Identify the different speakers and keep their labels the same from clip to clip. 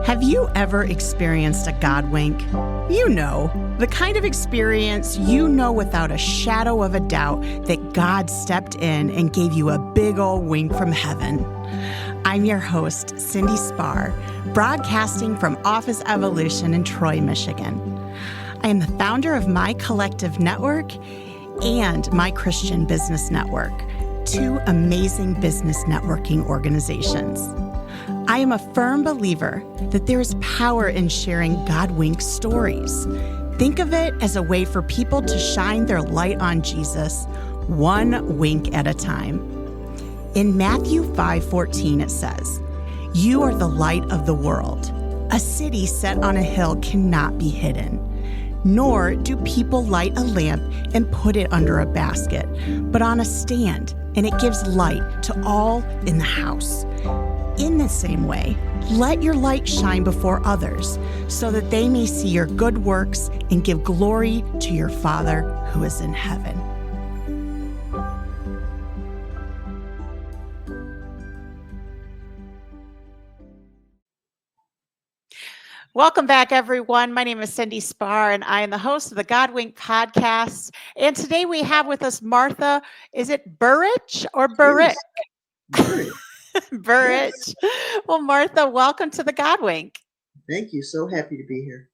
Speaker 1: Have you ever experienced a God wink? You know, the kind of experience you know without a shadow of a doubt that God stepped in and gave you a big old wink from heaven. I'm your host, Cindy Spar, broadcasting from Office Evolution in Troy, Michigan. I am the founder of My Collective Network and My Christian Business Network, two amazing business networking organizations. I am a firm believer that there is power in sharing God wink stories. Think of it as a way for people to shine their light on Jesus, one wink at a time. In Matthew 5:14, it says, "You are the light of the world. A city set on a hill cannot be hidden. Nor do people light a lamp and put it under a basket, but on a stand, and it gives light to all in the house. In the same way, let your light shine before others, so that they may see your good works and give glory to your Father who is in heaven." Welcome back, everyone. My name is Cindy Spar, and I am the host of the God Wink podcast. And today we have with us Martha. Is it Burich or Burich?
Speaker 2: Burich.
Speaker 1: Burich.
Speaker 2: Yes.
Speaker 1: Well, Martha, welcome to the God Wink.
Speaker 2: Thank you. So happy to be here.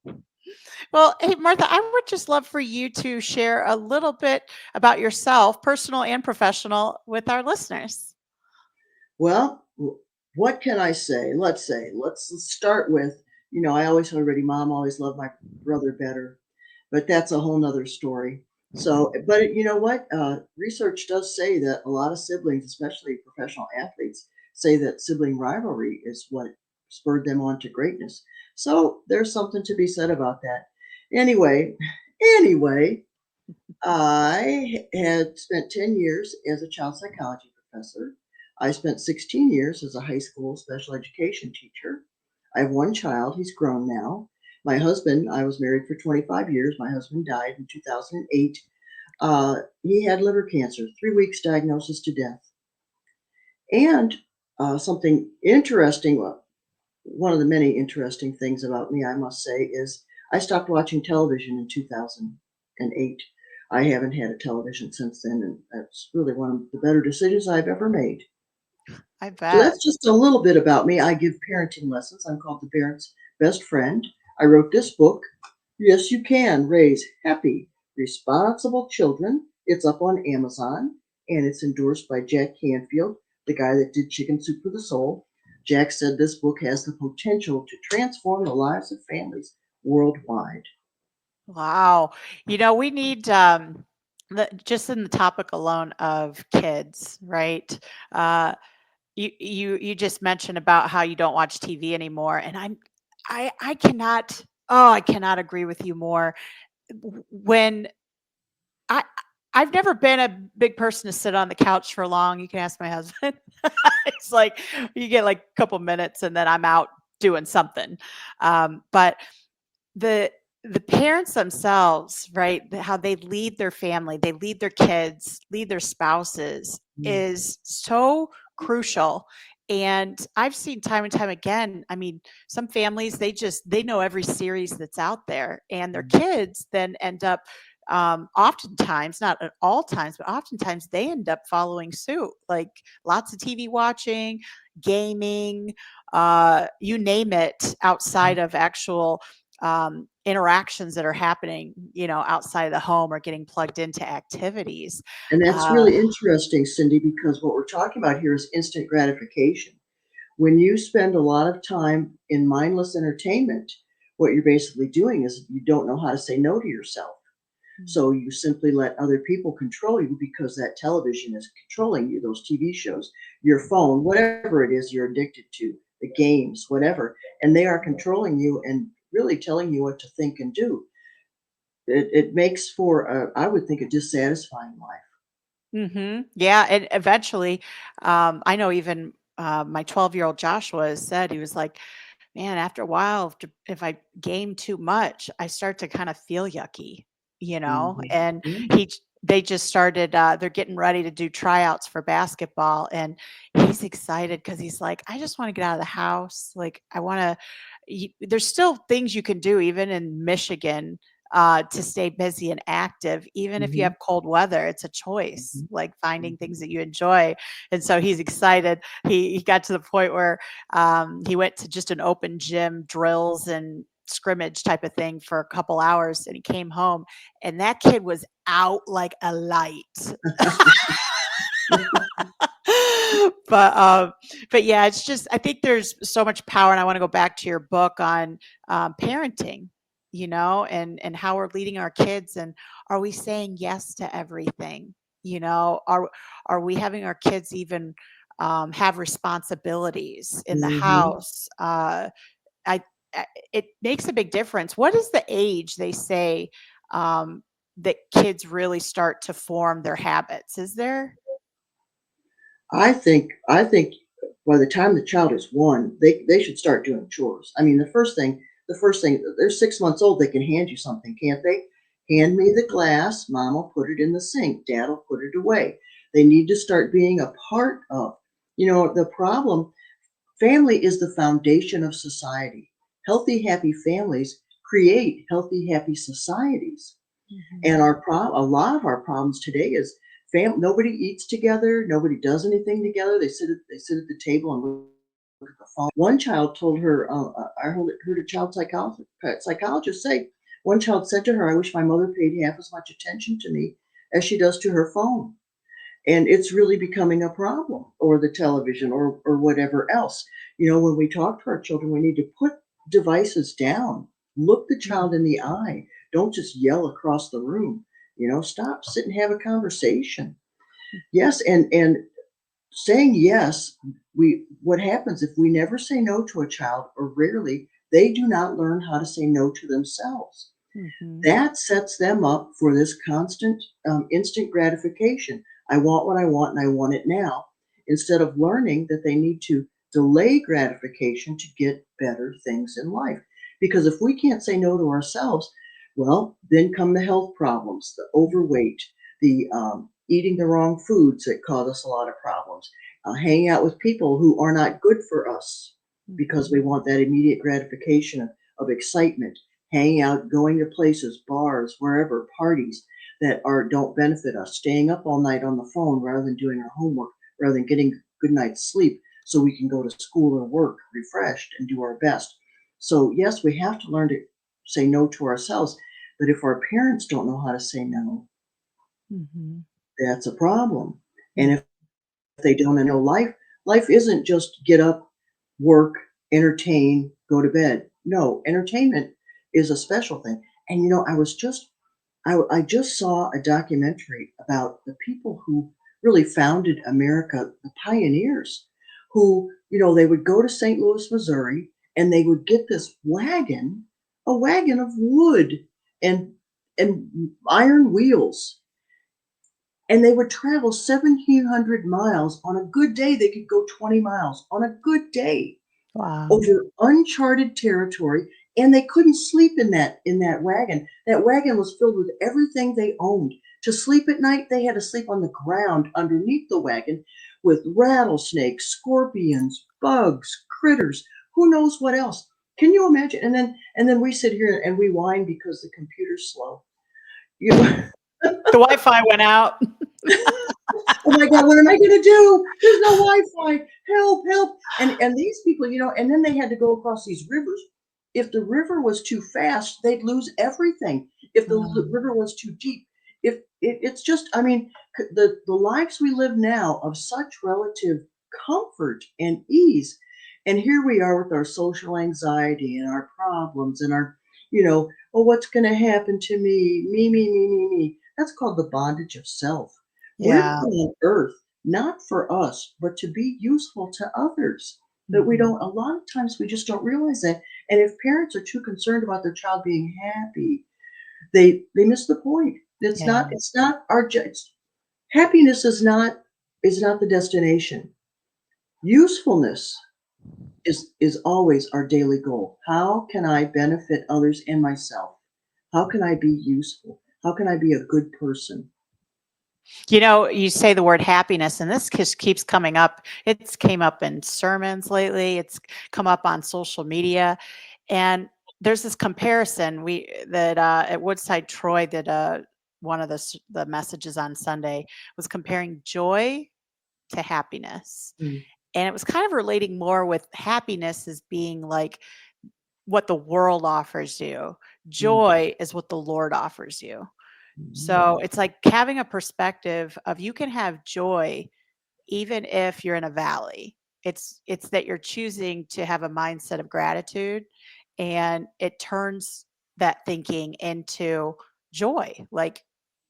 Speaker 1: Well, hey, Martha, I would just love for you to share a little bit about yourself, personal and professional, with our listeners.
Speaker 2: Well, what can I say? Let's start with, I always already, Mom always loved my brother better, but that's a whole nother story. So, but you know what? Research does say that a lot of siblings, especially professional athletes, say that sibling rivalry is what spurred them on to greatness. So there's something to be said about that. Anyway, I had spent 10 years as a child psychology professor. I spent 16 years as a high school special education teacher. I have one child. He's grown now. My husband, I was married for 25 years. My husband died in 2008. He had liver cancer, 3 weeks diagnosis to death. And something interesting, one of the many interesting things about me, I must say, is I stopped watching television in 2008. I haven't had a television since then, and that's really one of the better decisions I've ever made.
Speaker 1: I
Speaker 2: So
Speaker 1: bet.
Speaker 2: that's just a little bit about me. I give parenting lessons. I'm called the Parent's Best Friend. I wrote this book, Yes, You Can Raise Happy, Responsible Children. It's up on Amazon, and it's endorsed by Jack Canfield, the guy that did Chicken Soup for the Soul. Jack said this book has the potential to transform the lives of families worldwide.
Speaker 1: Wow. We need just in the topic alone of kids, right? You just mentioned about how you don't watch TV anymore, and I cannot I cannot agree with you more. When I I've never been a big person to sit on the couch for long. You can ask my husband. It's like you get like a couple minutes and then I'm out doing something. But the the parents themselves, right? How they lead their family, they lead their kids, lead their spouses is so crucial. And I've seen time and time again, I mean, some families they know every series that's out there, and their kids then end up oftentimes, not at all times, but oftentimes they end up following suit, like lots of TV watching, gaming, you name it, outside of actual interactions that are happening, outside of the home or getting plugged into activities.
Speaker 2: And that's really interesting, Cindy, because what we're talking about here is instant gratification. When you spend a lot of time in mindless entertainment, what you're basically doing is you don't know how to say no to yourself. So you simply let other people control you because that television is controlling you, those TV shows, your phone, whatever it is you're addicted to, the games, whatever, and they are controlling you and really telling you what to think and do. It makes for, I would think, a dissatisfying life.
Speaker 1: Yeah, and eventually, I know even my 12-year-old Joshua has said, he was like, man, after a while, if I game too much, I start to kind of feel yucky,
Speaker 2: Mhm.
Speaker 1: and
Speaker 2: Yeah.
Speaker 1: they just started, they're getting ready to do tryouts for basketball, and he's excited because he's like, I just want to get out of the house. Like, I want to, there's still things you can do, even in Michigan, to stay busy and active, even if you
Speaker 2: Mhm.
Speaker 1: have cold weather. It's a choice,
Speaker 2: Mhm.
Speaker 1: like finding
Speaker 2: Mhm.
Speaker 1: things that you enjoy. And so he's excited. He got to the point where he went to just an open gym, drills and scrimmage type of thing for a couple hours, and he came home, and that kid was out like a light. but um, but yeah, it's just I think there's so much power, and I want to go back to your book on parenting, and how we're leading our kids, and are we saying yes to everything? Are we having our kids even have responsibilities in the
Speaker 2: Mhm.
Speaker 1: house? I, it makes a big difference. What is the age they say um, that kids really start to form their habits? Is there?
Speaker 2: I think by the time the child is 1, they should start doing chores. I mean, the first thing they're 6 months old, they can hand you something, can't they? "Hand me the glass, mom will put it in the sink, dad will put it away." They need to start being a part of. The problem, family is the foundation of society. Healthy, happy families create healthy, happy societies. And
Speaker 1: Mhm.
Speaker 2: a lot of our problems today is nobody eats together, nobody does anything together. They sit at the table and look at the phone. One child told her, I heard a child psychologist say, one child said to her, "I wish my mother paid half as much attention to me as she does to her phone." And it's really becoming a problem, or the television, or whatever else. When we talk to our children, we need to put devices down, look the child in the eye, don't just yell across the room. Stop, sit and have a conversation. Yes, and saying yes, we what happens if we never say no to a child, or rarely, they do not learn how to say no to themselves.
Speaker 1: Mhm.
Speaker 2: That sets them up for this constant, instant gratification. I want what I want, and I want it now, instead of learning that they need to delay gratification to get better things in life. Because if we can't say no to ourselves, well, then come the health problems, the overweight, the eating the wrong foods that cause us a lot of problems, hanging out with people who are not good for us because we
Speaker 1: Mhm.
Speaker 2: want that immediate gratification of excitement, hanging out, going to places, bars, wherever, parties that don't benefit us, staying up all night on the phone rather than doing our homework, rather than getting a good night's sleep so we can go to school or work refreshed and do our best. So yes, we have to learn to say no to ourselves. But if our parents don't know how to say no,
Speaker 1: Mhm.
Speaker 2: that's a problem. And
Speaker 1: Mhm.
Speaker 2: if they don't know, life isn't just get up, work, entertain, go to bed. No, entertainment is a special thing. And I just saw a documentary about the people who really founded America, the pioneers, who, they would go to St. Louis, Missouri, and they would get this wagon, a wagon of wood and iron wheels, and they would travel 1,700 miles. On a good day, they could go 20 miles on a good day
Speaker 1: Wow.
Speaker 2: over uncharted territory, and they couldn't sleep in that wagon. That wagon was filled with everything they owned. To sleep at night, they had to sleep on the ground underneath the wagon with rattlesnakes, scorpions, bugs, critters, who knows what else. Can you imagine? And then we sit here and we whine because the computer's slow. You know,
Speaker 1: The Wi-Fi went out.
Speaker 2: oh my God, what am I gonna do? There's no Wi-Fi. Help, help. And these people, and then they had to go across these rivers. If the river was too fast, they'd lose everything. If the river was too deep, if it's just, I mean, the lives we live now of such relative comfort and ease, and here we are with our social anxiety and our problems and our, oh, what's gonna happen to me? Me. That's called the bondage of self. We're
Speaker 1: Yeah.
Speaker 2: put on earth not for us, but to be useful to others. But we
Speaker 1: Mhm.
Speaker 2: don't, a lot of times we just don't realize that. And if parents are too concerned about their child being happy, they miss the point.
Speaker 1: Yeah.
Speaker 2: It's not our happiness is not the destination. Usefulness is always our daily goal. How can I benefit others and myself? How can I be useful? How can I be a good person?
Speaker 1: You say the word happiness, and this just keeps coming up. It's came up in sermons lately. It's come up on social media, and there's this comparison that at Woodside Troy that one of the messages on Sunday was comparing joy to happiness,
Speaker 2: Mm,
Speaker 1: and it was kind of relating more with happiness as being like what the world offers you.
Speaker 2: mm,
Speaker 1: Joy is what the Lord offers you.
Speaker 2: mm,
Speaker 1: So it's like having a perspective of you can have joy even if you're in a valley. It's that you're choosing to have a mindset of gratitude, and it turns that thinking into joy, like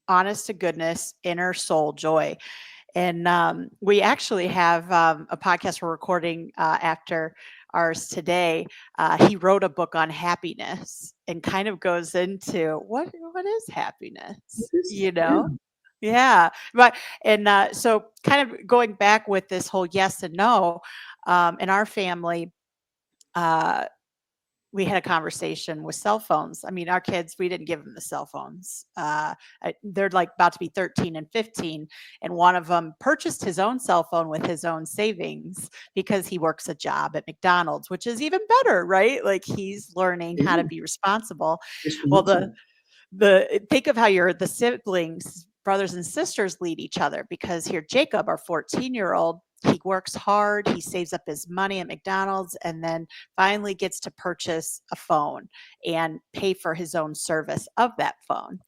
Speaker 1: honest to goodness, inner soul joy. And we actually have a podcast we're recording after ours today. He wrote a book on happiness and kind of goes into what is
Speaker 2: What
Speaker 1: happiness,
Speaker 2: is
Speaker 1: you
Speaker 2: yeah,
Speaker 1: know? Yeah, but and so kind of going back with this whole yes and no, in our family, uh, we had a conversation with cell phones. I mean, our kids, we didn't give them the cell phones. They're like about to be 13 and 15. And one of them purchased his own cell phone with his own savings because he works a job at McDonald's, which is even better, right? Like he's learning how to
Speaker 2: yeah,
Speaker 1: be responsible. Well,
Speaker 2: responsible.
Speaker 1: think of how the siblings, brothers and sisters lead each other, because here Jacob, our 14-year-old, he works hard, he saves up his money at McDonald's, and then finally gets to purchase a phone and pay for his own service of that phone.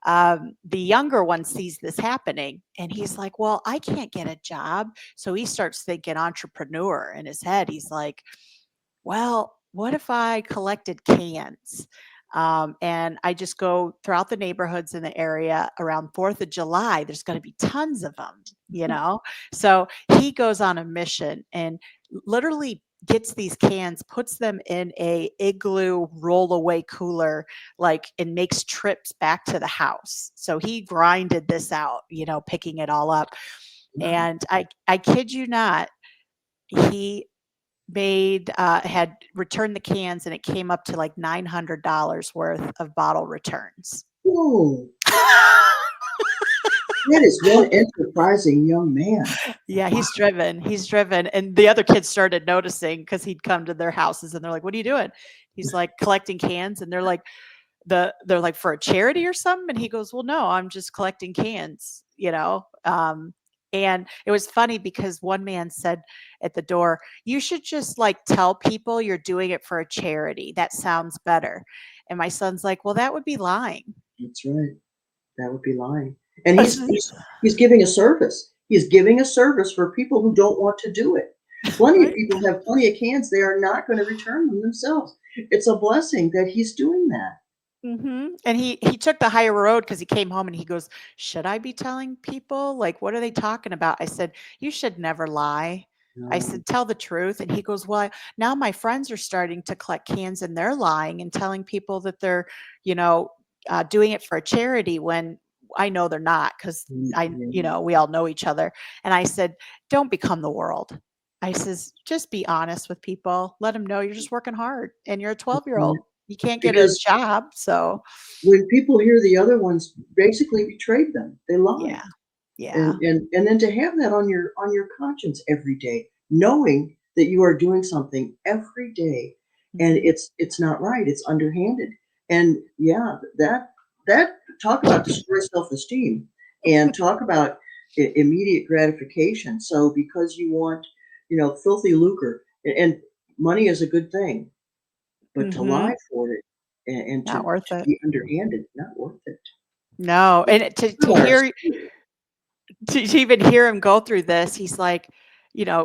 Speaker 1: The younger one sees this happening and he's like, well, I can't get a job. So he starts thinking entrepreneur in his head. He's like, well, what if I collected cans? And I just go throughout the neighborhoods in the area around 4th of July. There's going to be tons of them. So he goes on a mission and literally gets these cans, puts them in a igloo roll-away cooler, like, and makes trips back to the house. So he grinded this out, picking it all up.
Speaker 2: Wow.
Speaker 1: And I kid you not, he had returned the cans, and it came up to like $900 worth of bottle returns.
Speaker 2: Whoa, that is one enterprising young man.
Speaker 1: Yeah,
Speaker 2: Wow.
Speaker 1: he's driven, and the other kids started noticing because he'd come to their houses, and they're like, "What are you doing?" He's like, "Collecting cans," and they're like, "For a charity or something?" And he goes, "Well, no, I'm just collecting cans." And it was funny because one man said at the door, "You should just like tell people you're doing it for a charity. That sounds better." And my son's like, "Well, that would be lying."
Speaker 2: That's right. That would be lying. And he's giving a service. He's giving a service for people who don't want to do it. Plenty of
Speaker 1: Right?
Speaker 2: people have plenty of cans. They are not going to return them themselves. It's a blessing that he's doing that.
Speaker 1: And he took the higher road because he came home and he goes, "Should I be telling people? Like, what are they talking about?" I said, "You should never lie." I
Speaker 2: No,
Speaker 1: said, "Tell the truth." And he goes, "Well, now my friends are starting to collect cans and they're lying and telling people that they're, you know, doing it for a charity when I know they're not, because
Speaker 2: yeah,
Speaker 1: we all know each other." And I said, "Don't become the world." I says, "Just be honest with people. Let them know you're just working hard and you're a 12-year-old. You can't get a
Speaker 2: because
Speaker 1: job, so."
Speaker 2: when people hear the other ones basically betrayed them, they lied.
Speaker 1: Yeah, yeah.
Speaker 2: And then to have that on your conscience every day, knowing that you are doing something every day and
Speaker 1: Mhm.
Speaker 2: it's not right, it's underhanded. And yeah, that talk about destroy self-esteem and talk about immediate gratification. So because you want, filthy lucre, and money is a good thing, but to lie
Speaker 1: Mhm.
Speaker 2: for it and
Speaker 1: Not worth
Speaker 2: to
Speaker 1: it.
Speaker 2: be underhanded, not worth it.
Speaker 1: No, and
Speaker 2: Live on our spirit.
Speaker 1: to even hear him go through this, he's like,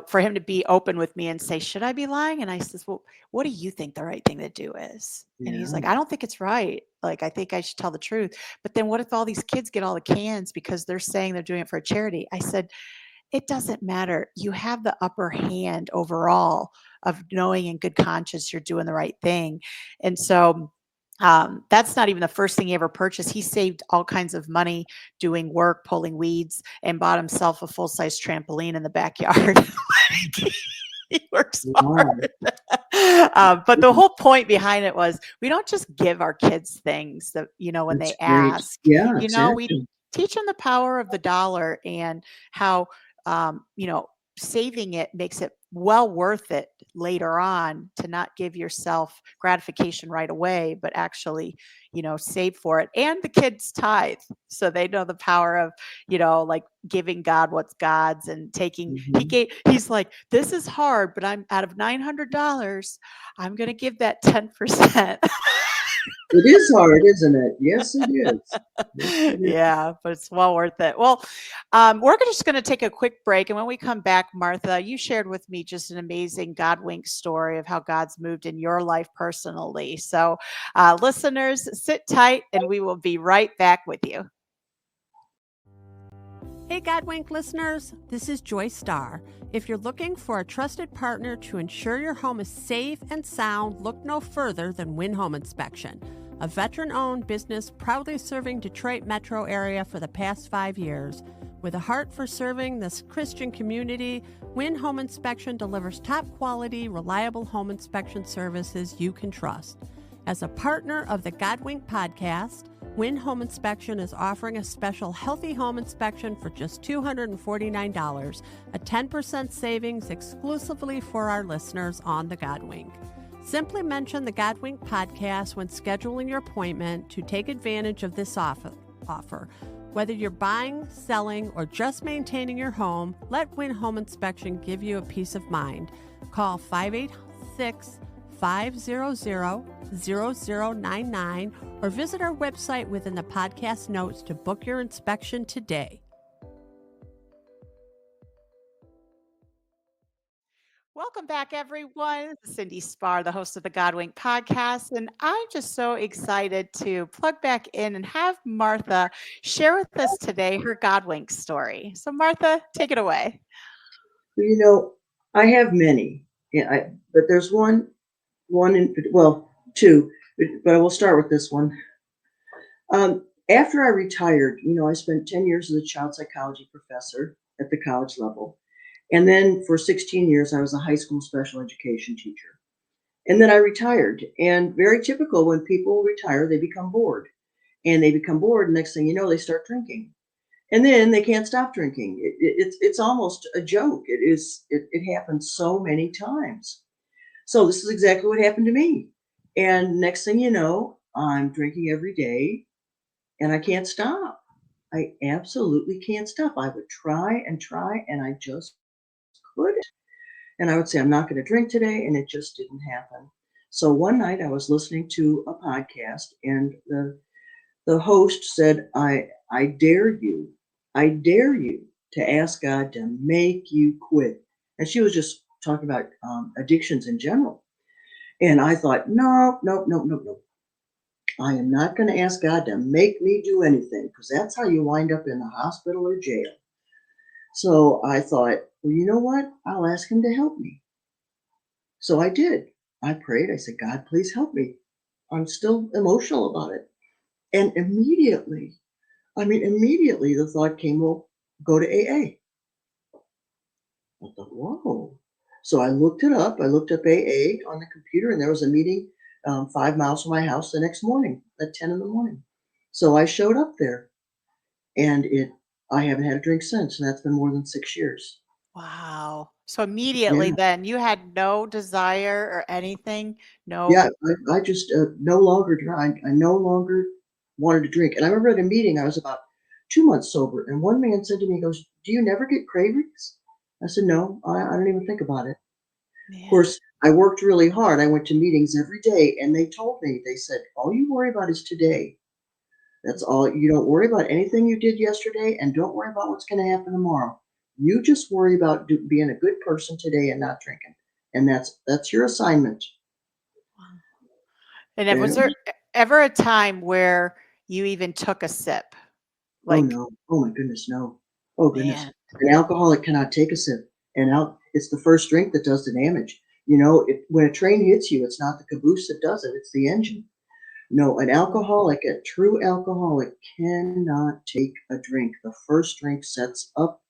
Speaker 1: for him to be open with me and say, "Should I be lying?" And I says, "Well, what do you think the right thing to do is?" And he's
Speaker 2: Yeah.
Speaker 1: like, "I don't think it's right. Like, I think I should tell the truth." But then what if all these kids get all the cans because they're saying they're doing it for a charity? I said, "It doesn't matter. You have the upper hand overall of knowing in good conscience you're doing the right thing." And so that's not even the first thing he ever purchased. He saved all kinds of money doing work, pulling weeds, and bought himself a full size trampoline in the backyard. He works
Speaker 2: Wow.
Speaker 1: hard. But the whole point behind it was we don't just give our kids things that, when
Speaker 2: That's
Speaker 1: they
Speaker 2: great.
Speaker 1: ask,
Speaker 2: Yeah,
Speaker 1: we
Speaker 2: exactly.
Speaker 1: teach them the power of the dollar and how, um, you know, saving it makes it well worth it later on to not give yourself gratification right away, but actually, save for it. And the kids tithe. So they know the power of, like giving God what's God's and
Speaker 2: Mhm.
Speaker 1: he's like, this is hard, but I'm out of $900. I'm going to give that 10%.
Speaker 2: It is hard, isn't it? Yes, it is. Yes, it is.
Speaker 1: Yeah, but it's well worth it. Well, just going to take a quick break. And when we come back, Martha, you shared with me just an amazing God wink story of how God's moved in your life personally. So, listeners, sit tight and we will be right back with you.
Speaker 3: Hey Godwink listeners, this is Joy Starr. If you're looking for a trusted partner to ensure your home is safe and sound, look no further than Win Home Inspection, a veteran-owned business proudly serving Detroit metro area for the past 5 years. With a heart for serving this Christian community, Win Home Inspection delivers top-quality, reliable home inspection services you can trust. As a partner of the Godwink podcast, Win Home Inspection is offering a special healthy home inspection for just $249, a 10% savings exclusively for our listeners on the Godwink. Simply mention the Godwink podcast when scheduling your appointment to take advantage of this offer. Whether you're buying, selling, or just maintaining your home, let Win Home Inspection give you a peace of mind. Call 586-500-0099 or visit our website within the podcast notes to book your inspection today.
Speaker 1: Welcome back, everyone. This is Cindy Spar, the host of the Godwink podcast, and I'm just so excited to plug back in and have Martha share with us today her Godwink story. So, Martha, take it away.
Speaker 2: Well, I have many, yeah, but there's one well, two, but I will start with this one. After I retired, I spent 10 years as a child psychology professor at the college level. And then for 16 years, I was a high school special education teacher. And then I retired. And very typical, when people retire, they become bored. And they become bored, and next thing you know, they start drinking. And then they can't stop drinking. It's almost a joke. It happens so many times. So this is exactly what happened to me. And next thing you know, I'm drinking every day and I can't stop. I absolutely can't stop. I would try and I just couldn't. And I would say, I'm not going to drink today. And it just didn't happen. So one night I was listening to a podcast and the host said, I dare you, to ask God to make you quit. And she was just talking about addictions in general. And I thought, no, no, no, no, no. I am not going to ask God to make me do anything because that's how you wind up in the hospital or jail. So I thought, well, you know what? I'll ask him to help me. So I did. I prayed. I said, God, please help me. I'm still emotional about it. And immediately the thought came, well, go to AA. I thought, whoa. So I looked it up. I looked up AA on the computer, and there was a meeting 5 miles from my house the next morning at 10 in the morning. So I showed up there, and I haven't had a drink since, and that's been more than 6 years.
Speaker 1: Wow. So immediately
Speaker 2: Yeah,
Speaker 1: then you had no desire or anything? No.
Speaker 2: yeah. I just no longer drank. I no longer wanted to drink. And I remember at a meeting, I was about 2 months sober, and one man said to me, he goes, "Do you never get cravings?" I said, "No, I don't even think about it." Of
Speaker 1: Man.
Speaker 2: course, I worked really hard. I went to meetings every day, and they told me, they said, all you worry about is today. That's all. You don't worry about anything you did yesterday, and don't worry about what's going to happen tomorrow. You just worry about being a good person today and not drinking. And that's your assignment.
Speaker 1: And
Speaker 2: And
Speaker 1: was
Speaker 2: it
Speaker 1: there
Speaker 2: was,
Speaker 1: ever a time where you even took a sip?
Speaker 2: oh
Speaker 1: Like,
Speaker 2: no, oh my goodness, no. Oh goodness.
Speaker 1: man.
Speaker 2: An alcoholic cannot take a sip. And it's the first drink that does the damage. When a train hits you, it's not the caboose that does it, it's the engine. No, an alcoholic, a true alcoholic, cannot take a drink. The first drink sets up,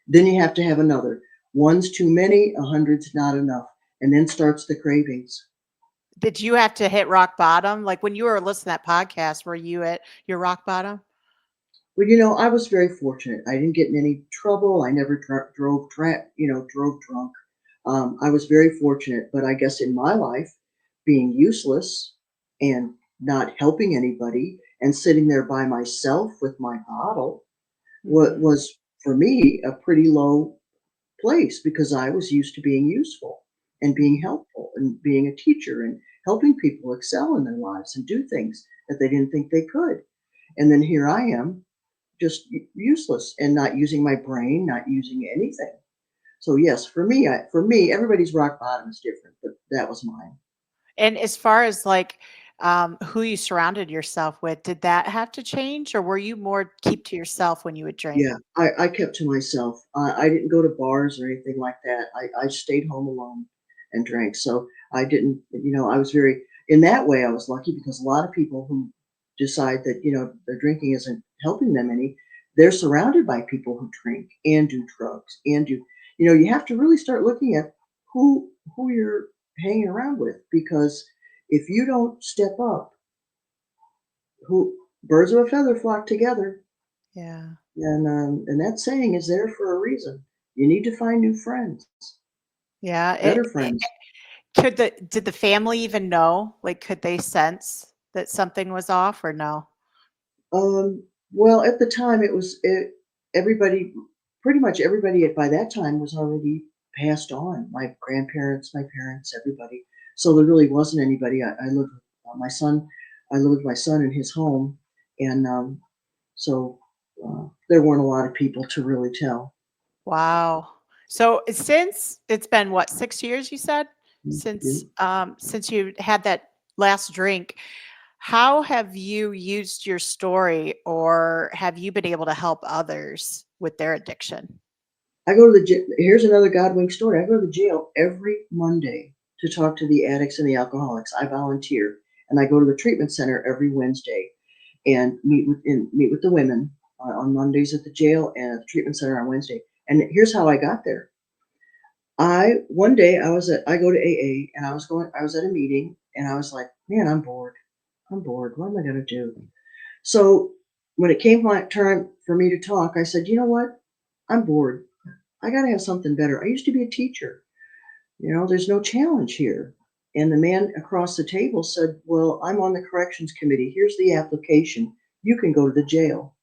Speaker 2: then you have to have another. One's too many, 100's not enough. And then starts the cravings.
Speaker 3: Did you have to hit rock bottom? Like when you were listening to that podcast, were you at your rock bottom?
Speaker 2: Well, I was very fortunate. I didn't get in any trouble. I never drove drunk. I was very fortunate, but I guess in my life, being useless and not helping anybody and sitting there by myself with my bottle
Speaker 3: Mhm.
Speaker 2: was for me a pretty low place because I was used to being useful and being helpful and being a teacher and helping people excel in their lives and do things that they didn't think they could. And then here I am, just useless and not using my brain, not using anything. So yes, for me, everybody's rock bottom is different, but that was mine.
Speaker 3: And as far as like who you surrounded yourself with, did that have to change or were you more keep to yourself when you would drink?
Speaker 2: Yeah, I kept to myself. I didn't go to bars or anything like that. I stayed home alone and drank. So I didn't, I was very, in that way, I was lucky because a lot of people who decide that, their drinking isn't helping them any, they're surrounded by people who drink and do drugs and do, you have to really start looking at who you're hanging around with because if you don't step up, who birds of a feather flock together.
Speaker 3: Yeah.
Speaker 2: And that saying is there for a reason. You need to find new friends,
Speaker 3: Yeah.
Speaker 2: better friends.
Speaker 3: Did the family even know? Like, could they sense that something was off or no?
Speaker 2: Well, at the time, everybody, pretty much everybody by that time was already passed on. My grandparents, my parents, everybody. So there really wasn't anybody. I lived with my son. I lived with my son in his home, and so there weren't a lot of people to really tell.
Speaker 3: Wow. So since it's been what, 6 years you said?
Speaker 2: Mm.
Speaker 3: Since you had that last drink, how have you used your story or have you been able to help others with their addiction?
Speaker 2: I go to the jail. Here's another God wink story. I go to the jail every Monday to talk to the addicts and the alcoholics. I volunteer, and I go to the treatment center every Wednesday and meet with the women on Mondays at the jail and at the treatment center on Wednesday. And here's how I got there. I one day I go to AA and I was at a meeting and I was like, man, I'm bored. I'm bored. What am I gonna do? So when it came my turn for me to talk, I said, you know what? I'm bored. I got to have something better. I used to be a teacher. There's no challenge here. And the man across the table said, well, I'm on the corrections committee. Here's the application. You can go to the jail.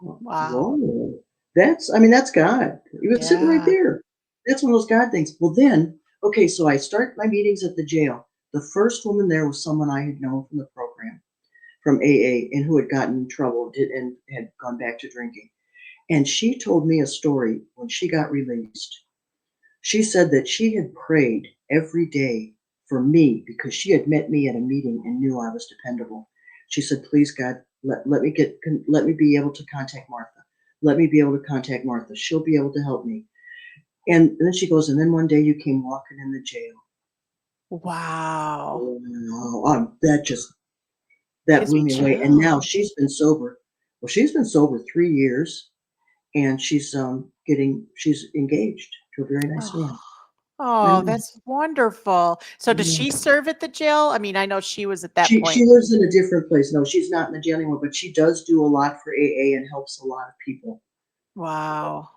Speaker 3: Wow.
Speaker 2: Whoa. That's God. He was sitting right
Speaker 3: Yeah.
Speaker 2: there. That's one of those God things. Well, then, okay, so I start my meetings at the jail. The first woman there was someone I had known from the program, from AA, and who had gotten in trouble and had gone back to drinking. And she told me a story when she got released. She said that she had prayed every day for me because she had met me at a meeting and knew I was dependable. She said, "Please, God, let me be able to contact Martha. Let me be able to contact Martha. She'll be able to help me." And then she goes, and then one day you came walking in the jail.
Speaker 3: Wow.
Speaker 2: Wow, that
Speaker 3: Gives
Speaker 2: blew
Speaker 3: me
Speaker 2: me away. And now
Speaker 3: chills.
Speaker 2: she's been sober. Well, she's been sober 3 years, and she's engaged to a very nice
Speaker 3: Oh.
Speaker 2: man. I
Speaker 3: Oh,
Speaker 2: know.
Speaker 3: that's wonderful. So does
Speaker 2: Yeah.
Speaker 3: she serve at the jail? I mean, I know she was at that
Speaker 2: She
Speaker 3: point.
Speaker 2: lives in a different place. No, she's not in the jail anymore, but she does do a lot for AA and helps a lot of people.
Speaker 3: Wow.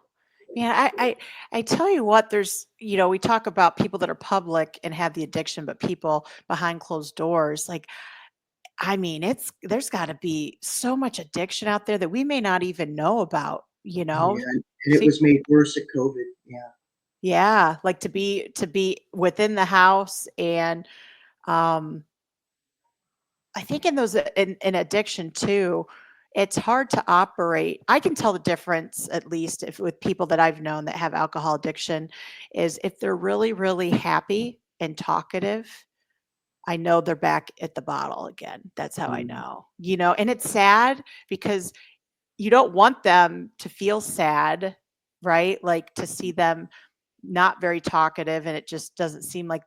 Speaker 3: Man, I tell you what, we talk about people that are public and have the addiction, but people behind closed doors, like, I mean, there's got to be so much addiction out there that we may not even know about,
Speaker 2: Oh, yeah, and it was
Speaker 3: People,
Speaker 2: made worse at COVID. Yeah.
Speaker 3: yeah, like to be within the house and um I think in those in addiction too, it's hard to operate. I can tell the difference at least if with people that I've known that have alcohol addiction is if they're really, really happy and talkative, I know they're back at the bottle again. That's how I
Speaker 2: Mm.
Speaker 3: know. And it's sad because you don't want them to feel sad, right? Like to see them not very talkative and it just doesn't seem like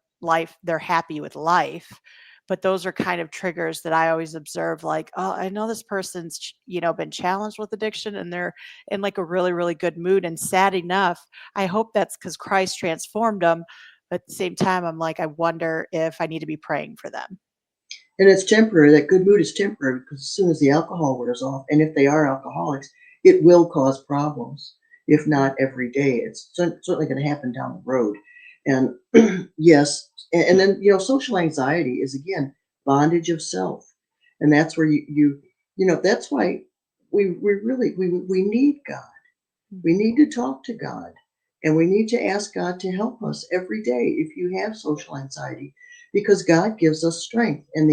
Speaker 3: they're happy with life.
Speaker 4: but those are kind of triggers that I always observe, like, oh, I know this person's, been challenged with addiction and they're in like a really, really good mood. And sad enough, I hope that's because Christ transformed them. But at the same time, I'm like, I wonder if I need to be praying for them.
Speaker 2: And it's temporary. That good mood is temporary because as soon as the alcohol wears off, and if they are alcoholics, it will cause problems. If not every day, it's certainly going to happen down the road. And yes, and then social anxiety is again bondage of self, and that's where that's why we need God. We need to talk to God, and we need to ask God to help us every day if you have social anxiety, because God gives us strength, and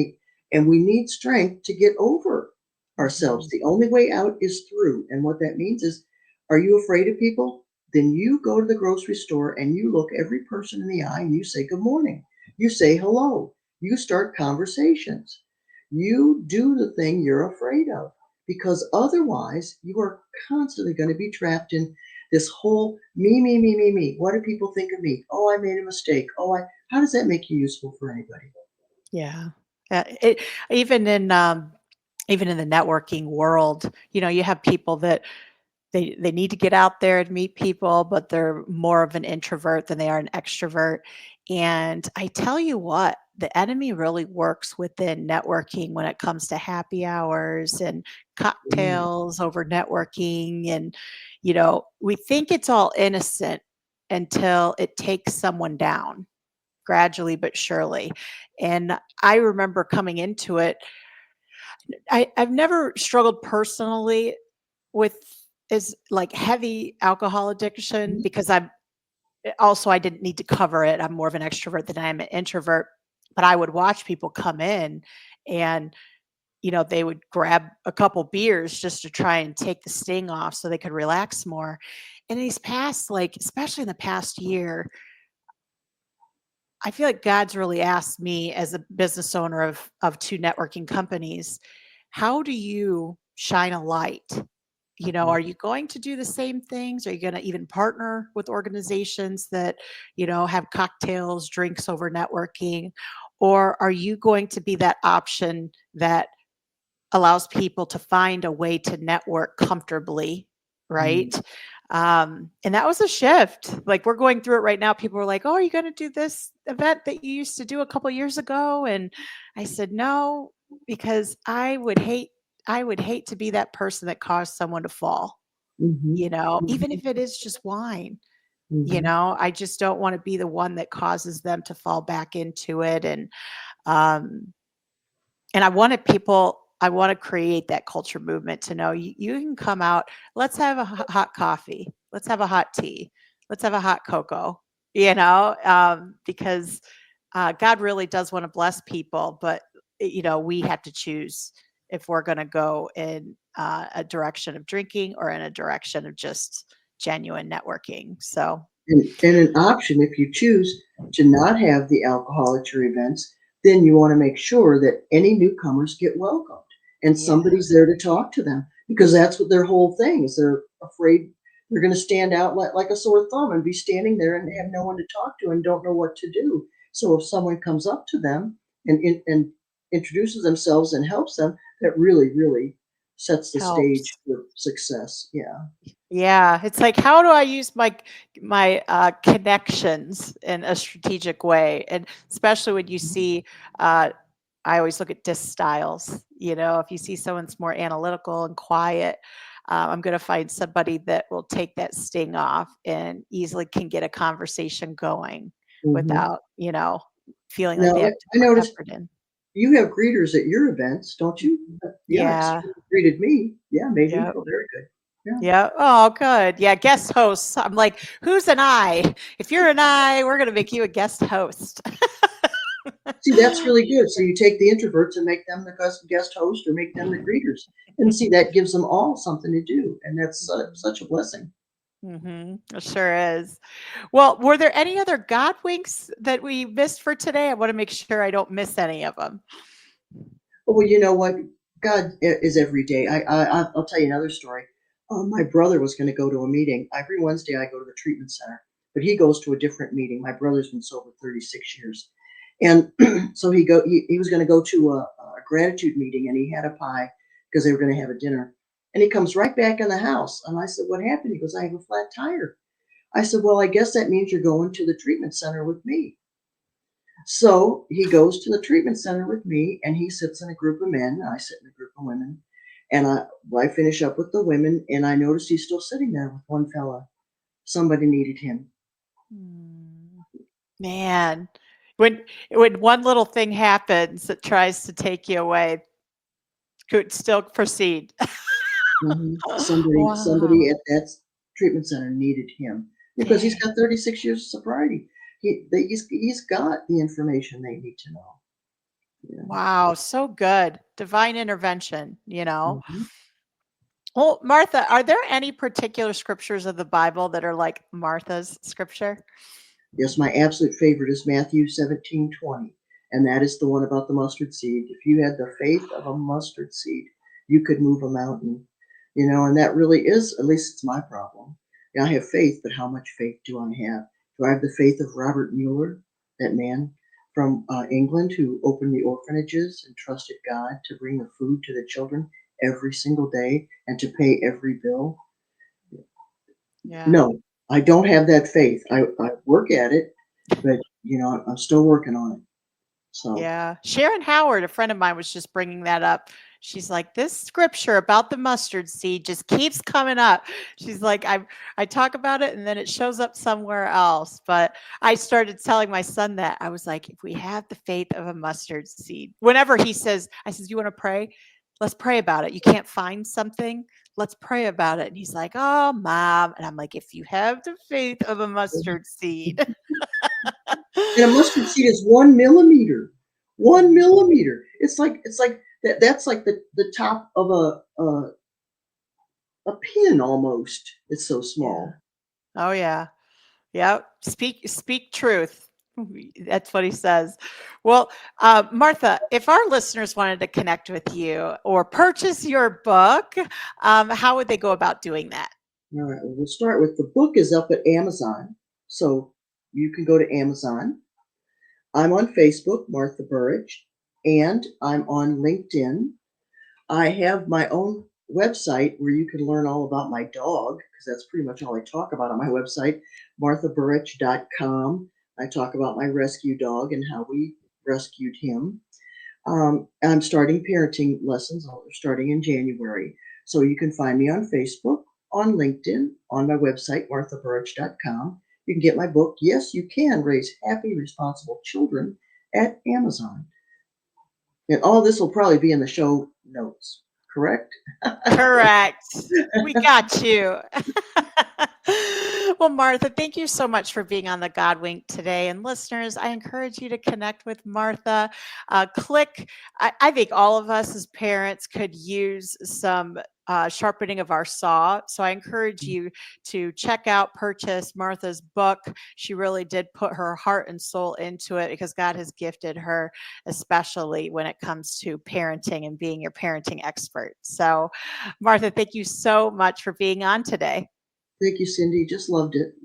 Speaker 2: we need strength to get over ourselves.
Speaker 4: Mhm.
Speaker 2: The only way out is through. And what that means is, are you afraid of people? Then you go to the grocery store and you look every person in the eye and you say good morning. You say hello. You start conversations. You do the thing you're afraid of, because otherwise you are constantly going to be trapped in this whole me, me, me, me, me. What do people think of me? Oh, I made a mistake. How does that make you useful for anybody?
Speaker 4: Yeah. Even in the networking world, you have people that they need to get out there and meet people, but they're more of an introvert than they are an extrovert. And I tell you what, the enemy really works within networking when it comes to happy hours and
Speaker 2: Yeah.
Speaker 4: cocktails over networking. And, we think it's all innocent until it takes someone down gradually but surely. And I remember coming into it, I've never struggled personally with is like heavy alcohol addiction
Speaker 2: Mhm.
Speaker 4: because I didn't need to cover it. I'm more of an extrovert than I am an introvert, but I would watch people come in and they would grab a couple beers just to try and take the sting off so they could relax more. And these past, like especially in the past year, I feel like God's really asked me as a business owner of two networking companies, how do you shine a light? Are you going to do the same things? Are you going to even partner with organizations that, have cocktails, drinks over networking? Or are you going to be that option that allows people to find a way to network comfortably,
Speaker 2: Mhm.
Speaker 4: right? And that was a shift. Like we're going through it right now. People were like, "Oh, are you going to do this event that you used to do a couple years ago?" And I said, "No, because I would hate to be that person that caused someone to fall,
Speaker 2: Mhm.
Speaker 4: even
Speaker 2: Mhm.
Speaker 4: if it is just wine.
Speaker 2: Mhm.
Speaker 4: I just don't want to be the one that causes them to fall back into it." Um, and I want to create that culture movement to know you can come out, let's have a hot coffee, let's have a hot tea, let's have a hot cocoa, because God really does want to bless people, but we have to choose if we're going to go in a direction of drinking or in a direction of just genuine networking. So,
Speaker 2: And an option, if you choose to not have the alcohol at your events, then you want to make sure that any newcomers get welcomed and
Speaker 4: yeah,
Speaker 2: somebody's there to talk to them, because that's what their whole thing is. They're afraid they're going to stand out like a sore thumb and be standing there and have no one to talk to and don't know what to do. So if someone comes up to them and introduces themselves and helps them, that really, really sets the stage
Speaker 4: helps.
Speaker 2: for success. Yeah.
Speaker 4: Yeah, it's like, how do I use my connections in a strategic way? And especially when you see, uh, I always look at disc styles. If you see someone's more analytical and quiet, I'm going to find somebody that will take that sting off and easily can get a conversation going
Speaker 2: Hmm.
Speaker 4: without, feeling like
Speaker 2: Now,
Speaker 4: they have to
Speaker 2: I
Speaker 4: put
Speaker 2: noticed
Speaker 4: effort in.
Speaker 2: you have greeters at your events, don't you? Yeah, it's
Speaker 4: Yeah.
Speaker 2: greeted me. Yeah, made me
Speaker 4: Yep.
Speaker 2: feel very good. Yeah.
Speaker 4: Yeah. Oh, good. Yeah. Guest hosts. I'm like, who's an I? If you're an I, we're going to make you a guest host.
Speaker 2: See, that's really good. So you take the introverts and make them the guest host or make them the greeters. And see, that gives them all something to do. And that's such a blessing.
Speaker 4: It sure is. Well, were there any other God winks that we missed for today? I want to make sure I don't miss any of them.
Speaker 2: Well, you know what? God is every day. I'll tell you another story. My brother was going to go to a meeting. Every Wednesday, I go to the treatment center, but he goes to a different meeting. My brother's been sober 36 years. And so he was going to go to a gratitude meeting, and he had a pie because they were going to have a dinner. And he comes right back in the house. And I said, what happened? He goes, I have a flat tire. I said, well, I guess that means you're going to the treatment center with me. So he goes to the treatment center with me, and he sits in a group of men. And I sit in a group of women. And I finish up with the women, and I notice he's still sitting there with one fella. Somebody needed him.
Speaker 4: Man, when one little thing happens that tries to take you away, could still proceed.
Speaker 2: Somebody at that treatment center needed him because he's got 36 years of sobriety. He's got the information they need to know. Yeah.
Speaker 4: Wow, so good. Divine intervention, Well, Martha, are there any particular scriptures of the Bible that are like Martha's scripture?
Speaker 2: Yes, my absolute favorite is Matthew 17:20, and that is the one about the mustard seed. If you had the faith of a mustard seed, you could move a mountain. And that really is, at least it's my problem. I have faith, but how much faith do I have? Do I have the faith of Robert Mueller, that man from England who opened the orphanages and trusted God to bring the food to the children every single day and to pay every bill?
Speaker 4: Yeah.
Speaker 2: No, I don't have that faith. I work at it, but I'm still working on it. So
Speaker 4: yeah, Sharon Howard, a friend of mine, was just bringing that up. She's like, this scripture about the mustard seed just keeps coming up. She's like, I talk about it and then it shows up somewhere else. But I started telling my son that. I was like, if we have the faith of a mustard seed, whenever he says, I says, you want to pray? Let's pray about it. You can't find something. Let's pray about it. And he's like, oh, Mom. And I'm like, if you have the faith of a mustard seed.
Speaker 2: And a mustard seed is 1 millimeter. 1 millimeter. It's like that. That's like the top of a pin almost. It's so small.
Speaker 4: Yeah. Oh yeah. Yep. Speak truth. That's what he says. Well, Martha, if our listeners wanted to connect with you or purchase your book, how would they go about doing that?
Speaker 2: All right. Well, we'll start with the book is up at Amazon, so you can go to Amazon. I'm on Facebook, Martha Burich, and I'm on LinkedIn. I have my own website where you can learn all about my dog, because that's pretty much all I talk about on my website, marthaburich.com. I talk about my rescue dog and how we rescued him. I'm starting parenting lessons. They're starting in January. So you can find me on Facebook, on LinkedIn, on my website, marthaburich.com. You can get my book, Yes, You Can Raise Happy, Responsible Children, at Amazon. And all this will probably be in the show notes, correct?
Speaker 4: Correct. We got you. Well, Martha, thank you so much for being on the God Wink today. And listeners, I encourage you to connect with Martha. I think all of us as parents could use some sharpening of our saw. So I encourage you to check out, purchase Martha's book. She really did put her heart and soul into it because God has gifted her, especially when it comes to parenting and being your parenting expert. So Martha, thank you so much for being on today.
Speaker 2: Thank you, Cindy. Just loved it.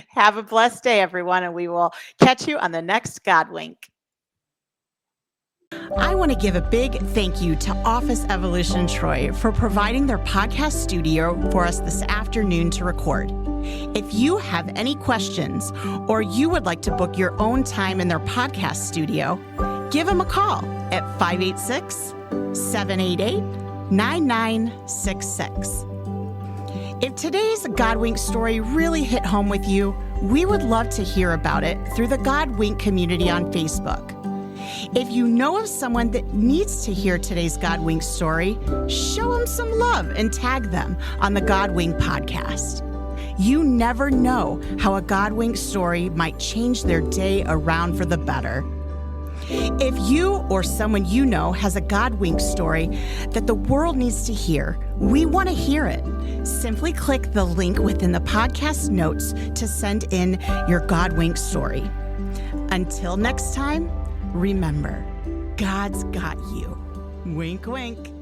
Speaker 4: Have a blessed day, everyone, and we will catch you on the next God Wink.
Speaker 1: I want to give a big thank you to Office Evolution Troy for providing their podcast studio for us this afternoon to record. If you have any questions or you would like to book your own time in their podcast studio, give them a call at 586-788-9966. If today's God Wink story really hit home with you, we would love to hear about it through the God Wink community on Facebook. If you know of someone that needs to hear today's God Wink story, show them some love and tag them on the God Wink podcast. You never know how a God Wink story might change their day around for the better. If you or someone you know has a God Wink story that the world needs to hear, we want to hear it. Simply click the link within the podcast notes to send in your God Wink story. Until next time, remember, God's got you. Wink, wink.